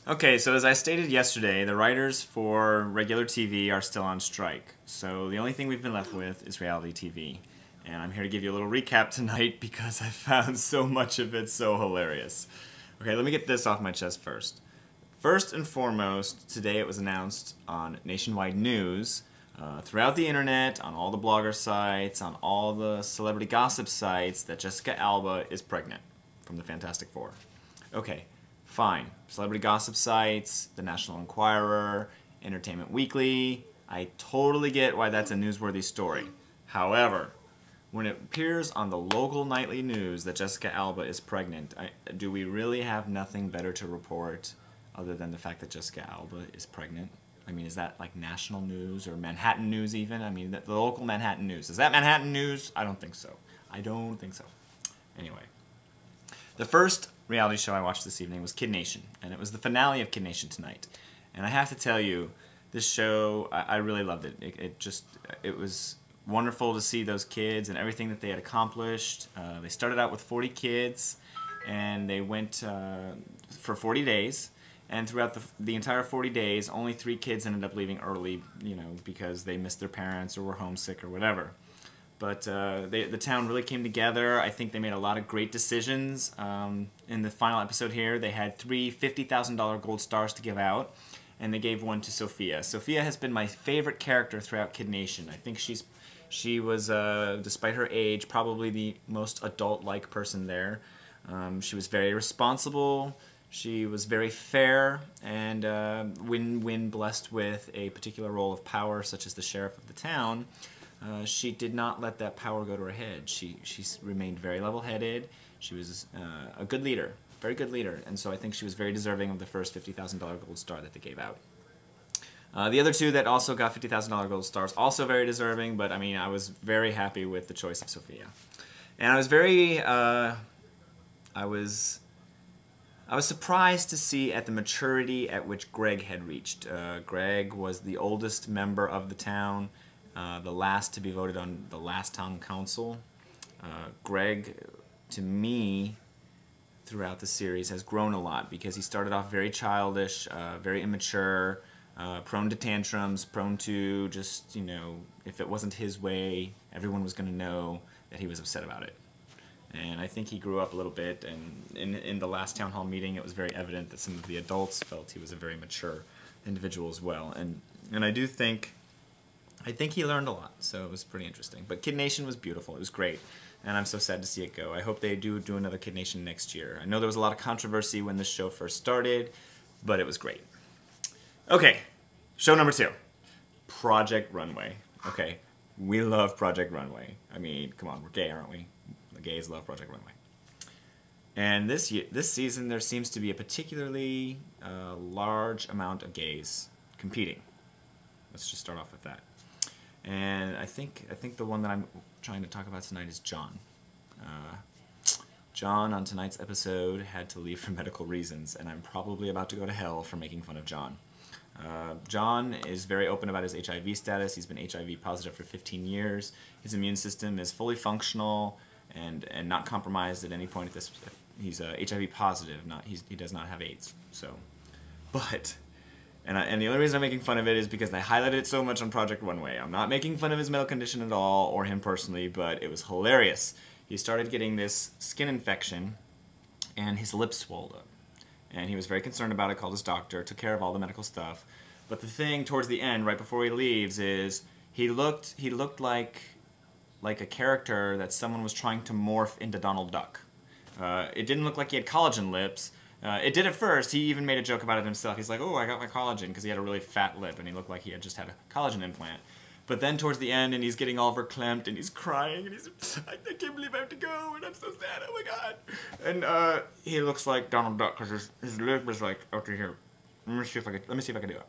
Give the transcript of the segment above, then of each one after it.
Okay, so as I stated yesterday, the writers for regular TV are still on strike. So the only thing we've been left with is reality TV. And I'm here to give you a little recap tonight because I found so much of it so hilarious. Okay, let me get this off my chest first. First and foremost, today it was announced on Nationwide News, throughout the internet, on all the blogger sites, on all the celebrity gossip sites, that Jessica Alba is pregnant from the Fantastic Four. Okay, fine. Celebrity gossip sites, the National Enquirer, Entertainment Weekly. I totally get why that's a newsworthy story. However, when it appears on the local nightly news that Jessica Alba is pregnant, do we really have nothing better to report other than the fact that Jessica Alba is pregnant? I mean, is that like national news or Manhattan news even? I mean, the local Manhattan news. Is that Manhattan news? I don't think so. I don't think so. Anyway. The first reality show I watched this evening was Kid Nation, and it was the finale of Kid Nation tonight. And I have to tell you, this show, I really loved it. It was wonderful to see those kids and everything that they had accomplished. They started out with 40 kids, and they went for 40 days. And throughout the entire 40 days, only 3 kids ended up leaving early, because they missed their parents or were homesick or whatever. But the town really came together. I think they made a lot of great decisions. In the final episode here, they had 3 $50,000 gold stars to give out, and they gave one to Sophia. Sophia has been my favorite character throughout Kid Nation. I think she was, despite her age, probably the most adult-like person there. She was very responsible. She was very fair, and when blessed with a particular role of power, such as the sheriff of the town, she did not let that power go to her head. She remained very level-headed. She was a good leader, very good leader, and so I think she was very deserving of the first $50,000 gold star that they gave out. The other 2 that also got $50,000 gold stars, also very deserving, but I mean, I was very happy with the choice of Sophia. And I was very, I was surprised to see at the maturity at which Greg had reached. Greg was the oldest member of the town, the last to be voted on the last town council. Greg, to me, throughout the series, has grown a lot because he started off very childish, very immature, prone to tantrums, prone to just, if it wasn't his way, everyone was going to know that he was upset about it. And I think he grew up a little bit, and in the last town hall meeting, it was very evident that some of the adults felt he was a very mature individual as well. And I think he learned a lot, so it was pretty interesting. But Kid Nation was beautiful. It was great, and I'm so sad to see it go. I hope they do another Kid Nation next year. I know there was a lot of controversy when this show first started, but it was great. Okay, show number 2, Project Runway. Okay, we love Project Runway. I mean, come on, we're gay, aren't we? The gays love Project Runway. And this season, there seems to be a particularly large amount of gays competing. Let's just start off with that. And I think the one that I'm trying to talk about tonight is John. John, on tonight's episode, had to leave for medical reasons, and I'm probably about to go to hell for making fun of John. John is very open about his HIV status. He's been HIV positive for 15 years. His immune system is fully functional and not compromised at any point at this. He's HIV positive. He does not have AIDS. So, but. And the only reason I'm making fun of it is because they highlighted it so much on Project Runway. I'm not making fun of his medical condition at all, or him personally, but it was hilarious. He started getting this skin infection, and his lips swelled up. And he was very concerned about it, called his doctor, took care of all the medical stuff. But the thing towards the end, right before he leaves, is he looked like a character that someone was trying to morph into Donald Duck. It didn't look like he had collagen lips. It did at first. He even made a joke about it himself. He's like, oh, I got my collagen, because he had a really fat lip, and he looked like he had just had a collagen implant. But then towards the end, and he's getting all verklempt, and he's crying, and he's, I can't believe I have to go, and I'm so sad, oh my god. And he looks like Donald Duck, because his lip is like, okay, here. Let me see if I can do it.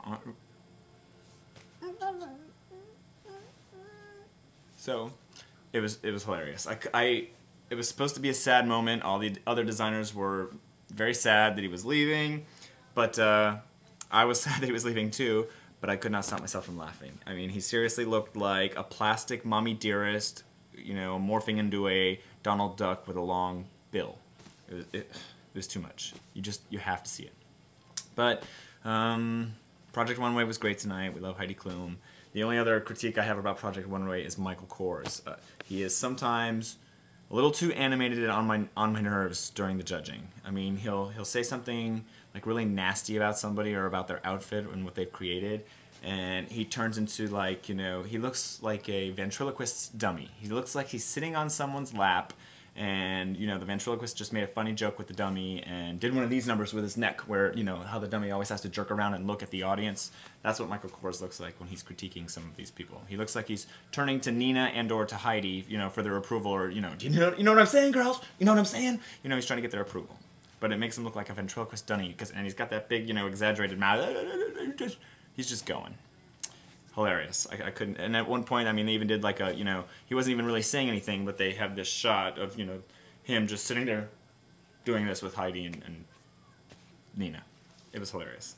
So, it was hilarious. It was supposed to be a sad moment. All the other designers were very sad that he was leaving, but I was sad that he was leaving too, but I could not stop myself from laughing. I mean, he seriously looked like a plastic mommy dearest, morphing into a Donald Duck with a long bill. It was too much. You have to see it. But Project Runway was great tonight. We love Heidi Klum. The only other critique I have about Project Runway is Michael Kors. He is sometimes a little too animated and on my nerves during the judging. I mean, he'll say something like really nasty about somebody or about their outfit and what they've created, and he turns into, like, you know, he looks like a ventriloquist dummy. He looks like he's sitting on someone's lap, and, you know, the ventriloquist just made a funny joke with the dummy and did one of these numbers with his neck where, you know, how the dummy always has to jerk around and look at the audience. That's what Michael Kors looks like when he's critiquing some of these people. He looks like he's turning to Nina and or to Heidi, you know, for their approval, or, you know, you know what I'm saying, girls? You know what I'm saying? You know, he's trying to get their approval. But it makes him look like a ventriloquist dummy, and he's got that big, you know, exaggerated mouth. He's just going. Hilarious. I couldn't. And at one point, I mean, they even did like a, you know, he wasn't even really saying anything, but they have this shot of, you know, him just sitting there doing this with Heidi and Nina. It was hilarious.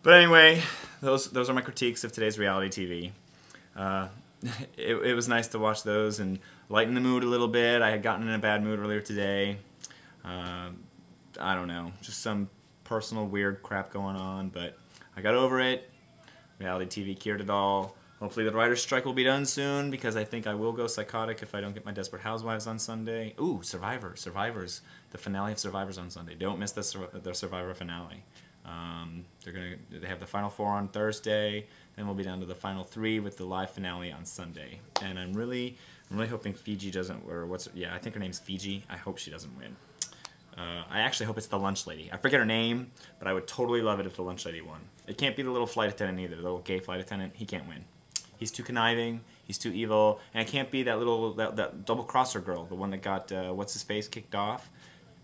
But anyway, those are my critiques of today's reality TV. It was nice to watch those and lighten the mood a little bit. I had gotten in a bad mood earlier today. I don't know, just some personal weird crap going on, but I got over it. Reality TV cured it all. Hopefully the writer's strike will be done soon, because I think I will go psychotic if I don't get my Desperate Housewives on Sunday. Ooh, Survivors. The finale of Survivors on Sunday. Don't miss the Survivor finale. They have the final 4 on Thursday, then we'll be down to the final 3 with the live finale on Sunday. And I'm really hoping Fiji doesn't, or I think her name's Fiji. I hope she doesn't win. I actually hope it's the lunch lady. I forget her name, but I would totally love it if the lunch lady won. It can't be the little flight attendant either, the little gay flight attendant. He can't win. He's too conniving, he's too evil, and it can't be that double crosser girl, the one that got what's his face kicked off.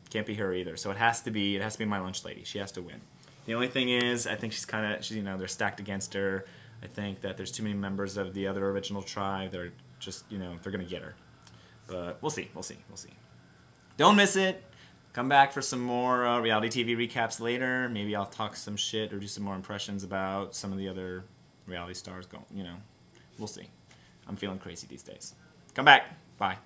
Can't be her either. So it has to be my lunch lady. She has to win. The only thing is, I think she's you know, they're stacked against her. I think that there's too many members of the other original tribe. They're just, you know, they're gonna get her. But we'll see. Don't miss it. Come back for some more reality TV recaps later. Maybe I'll talk some shit or do some more impressions about some of the other reality stars. You know, we'll see. I'm feeling crazy these days. Come back. Bye.